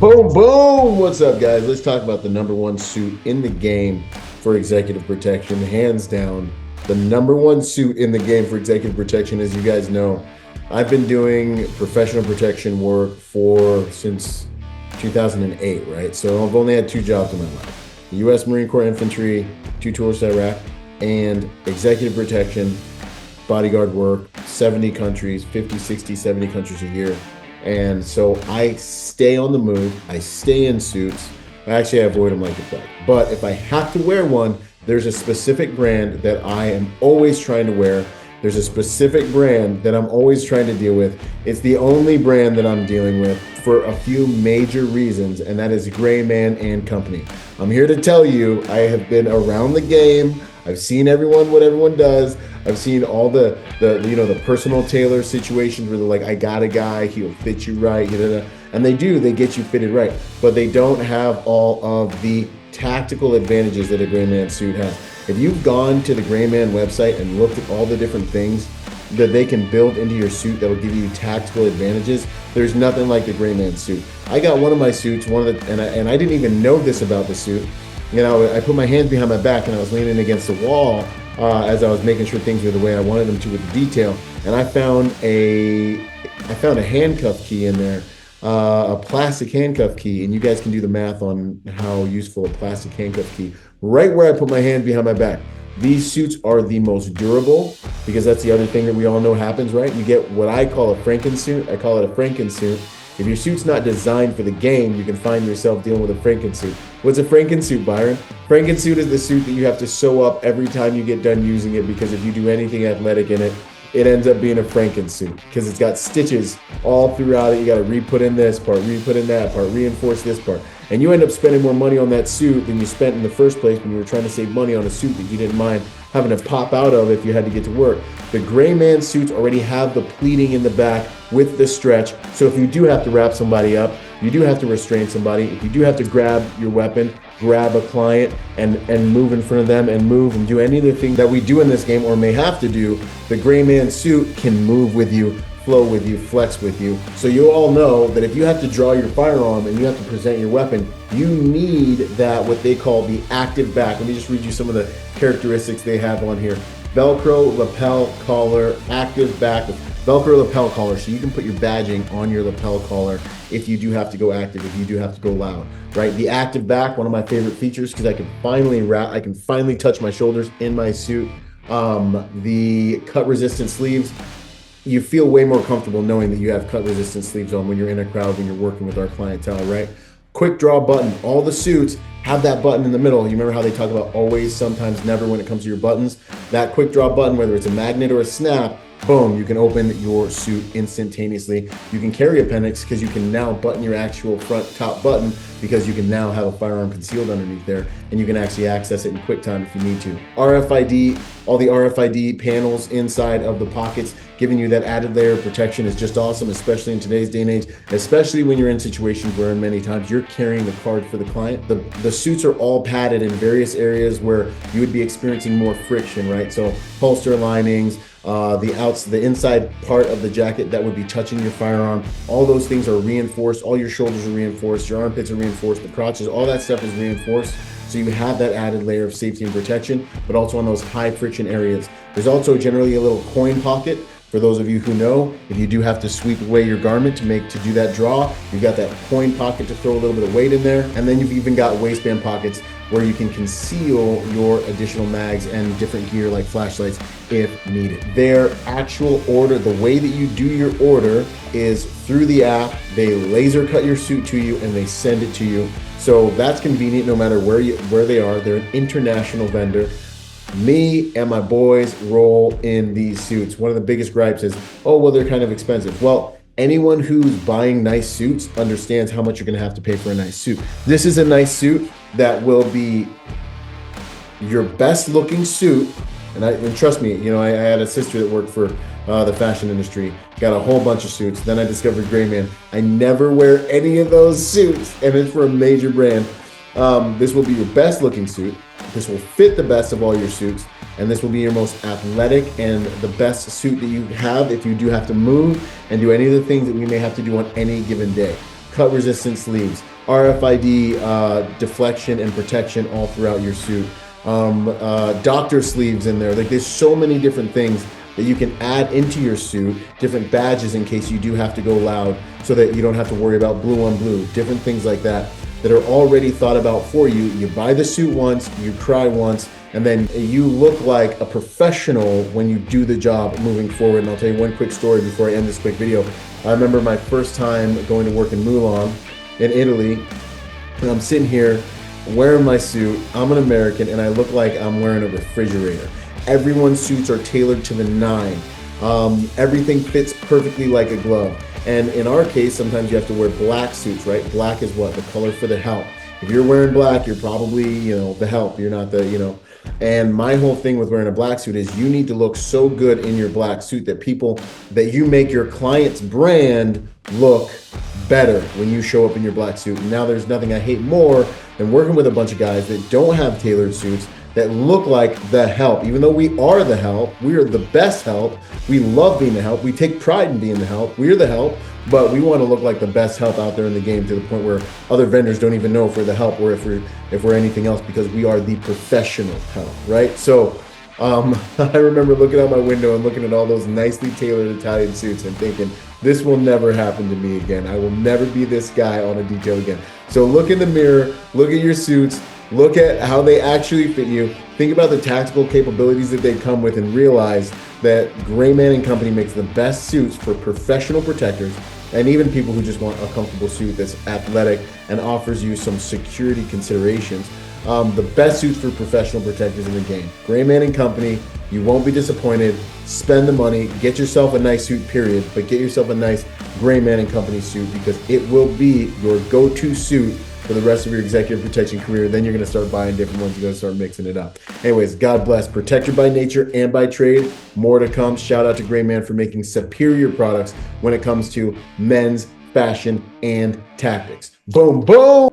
Boom, boom. What's up, guys? Let's talk about the number one suit in the game for executive protection. Hands down, the number one suit in the game for executive protection. As you guys know, I've been doing professional protection work since 2008, right? So I've only had two jobs in my life: the U.S. Marine Corps Infantry, 2 tours to Iraq, and executive protection, bodyguard work, 70 countries, 50, 60, 70 countries a year. And so I stay on the move. I stay in suits. I avoid them like the plague. But if I have to wear one, there's a specific brand that I am always trying to wear. There's a specific brand that I'm always trying to deal with. It's the only brand that I'm dealing with for a few major reasons, and that is Grayman Company. I'm here to tell you, I have been around the game. I've seen what everyone does. I've seen all the personal tailor situations where they're like, I got a guy, he'll fit you right, and they get you fitted right, but they don't have all of the tactical advantages that a Grayman suit has. If you've gone to the Grayman website and looked at all the different things that they can build into your suit that will give you tactical advantages, there's nothing like the Grayman suit. I got one of my suits, and I didn't even know this about the suit. I put my hands behind my back and I was leaning against the wall as I was making sure things were the way I wanted them to with the detail. And I found a handcuff key in there, a plastic handcuff key. And you guys can do the math on how useful a plastic handcuff key, right where I put my hands behind my back. These suits are the most durable, because that's the other thing that we all know happens, right? You get what I call a Frankensuit. I call it a Frankensuit. If your suit's not designed for the game, you can find yourself dealing with a Frankensuit. What's a Frankensuit, Byron? Frankensuit is the suit that you have to sew up every time you get done using it, because if you do anything athletic in it, it ends up being a Frankensuit, because it's got stitches all throughout it. You got to re-put in this part, re-put in that part, reinforce this part. And you end up spending more money on that suit than you spent in the first place when you were trying to save money on a suit that you didn't mind having to pop out of if you had to get to work. The Grayman suits already have the pleating in the back with the stretch. So if you do have to wrap somebody up, you do have to restrain somebody, if you do have to grab your weapon, grab a client and move in front of them and move and do any of the things that we do in this game or may have to do, the Grayman suit can move with you, flow with you, flex with you. So you all know that if you have to draw your firearm and you have to present your weapon, you need that, what they call the active back. Let me just read you some of the characteristics they have on here. Velcro lapel collar, active back, Velcro lapel collar, so you can put your badging on your lapel collar if you do have to go active, if you do have to go loud, right? The active back, one of my favorite features, because I can finally touch my shoulders in my suit. The cut resistant sleeves, you feel way more comfortable knowing that you have cut resistant sleeves on when you're in a crowd, when you're working with our clientele, right? Quick draw button. All the suits have that button in the middle. You remember how they talk about always, sometimes, never when it comes to your buttons? That quick draw button, whether it's a magnet or a snap, boom, you can open your suit instantaneously. You can carry appendix because you can now button your actual front top button, because you can now have a firearm concealed underneath there, and you can actually access it in quick time if you need to. RFID, all the RFID panels inside of the pockets, giving you that added layer of protection is just awesome, especially in today's day and age, especially when you're in situations where many times you're carrying the card for the client. The suits are all padded in various areas where you would be experiencing more friction, right? So holster linings, the inside part of the jacket that would be touching your firearm, all those things are reinforced. All your shoulders are reinforced, your armpits are reinforced, the crotches, all that stuff is reinforced. So you have that added layer of safety and protection, but also on those high friction areas. There's also generally a little coin pocket. For those of you who know, if you do have to sweep away your garment to do that draw, you've got that coin pocket to throw a little bit of weight in there. And then you've even got waistband pockets where you can conceal your additional mags and different gear like flashlights if needed. Their actual order, the way that you do your order is through the app. They laser cut your suit to you and they send it to you. So that's convenient no matter where they are. They're an international vendor. Me and my boys roll in these suits. One of the biggest gripes is, oh, well, they're kind of expensive. Well, anyone who's buying nice suits understands how much you're going to have to pay for a nice suit. This is a nice suit that will be your best looking suit. And trust me, I had a sister that worked for the fashion industry, got a whole bunch of suits. Then I discovered Grayman. I never wear any of those suits, and it's for a major brand. This will be your best looking suit. This will fit the best of all your suits, and this will be your most athletic and the best suit that you have if you do have to move and do any of the things that we may have to do on any given day. Cut resistant sleeves, RFID deflection and protection all throughout your suit. Doctor sleeves in there. Like, there's so many different things that you can add into your suit, different badges in case you do have to go loud, so that you don't have to worry about blue on blue, different things like that that are already thought about for you. You buy the suit once, you cry once, and then you look like a professional when you do the job moving forward. And I'll tell you one quick story before I end this quick video. I remember my first time going to work in Milan in Italy, and I'm sitting here wearing my suit. I'm an American, and I look like I'm wearing a refrigerator. Everyone's suits are tailored to the nine. Everything fits perfectly like a glove. And in our case, sometimes you have to wear black suits, right? Black is what? The color for the help. If you're wearing black, you're probably, the help. You're not the. And my whole thing with wearing a black suit is you need to look so good in your black suit that you make your client's brand look better when you show up in your black suit. And now there's nothing I hate more than working with a bunch of guys that don't have tailored suits that look like the help. Even though we are the help, we are the best help. We love being the help. We take pride in being the help. We're the help, but we want to look like the best help out there in the game, to the point where other vendors don't even know if we're the help or if we're anything else, because we are the professional help, right? So I remember looking out my window and looking at all those nicely tailored Italian suits and thinking, this will never happen to me again. I will never be this guy on a detail again. So look in the mirror, look at your suits, look at how they actually fit you. Think about the tactical capabilities that they come with, and realize that Grayman Company makes the best suits for professional protectors, and even people who just want a comfortable suit that's athletic and offers you some security considerations. The best suits for professional protectors in the game. Grayman Company, you won't be disappointed. Spend the money, get yourself a nice suit, period, but get yourself a nice Grayman Company suit, because it will be your go-to suit for the rest of your executive protection career. Then you're going to start buying different ones. You're going to start mixing it up. Anyways, God bless. Protector by nature and by trade. More to come. Shout out to Grayman for making superior products when it comes to men's fashion and tactics. Boom, boom.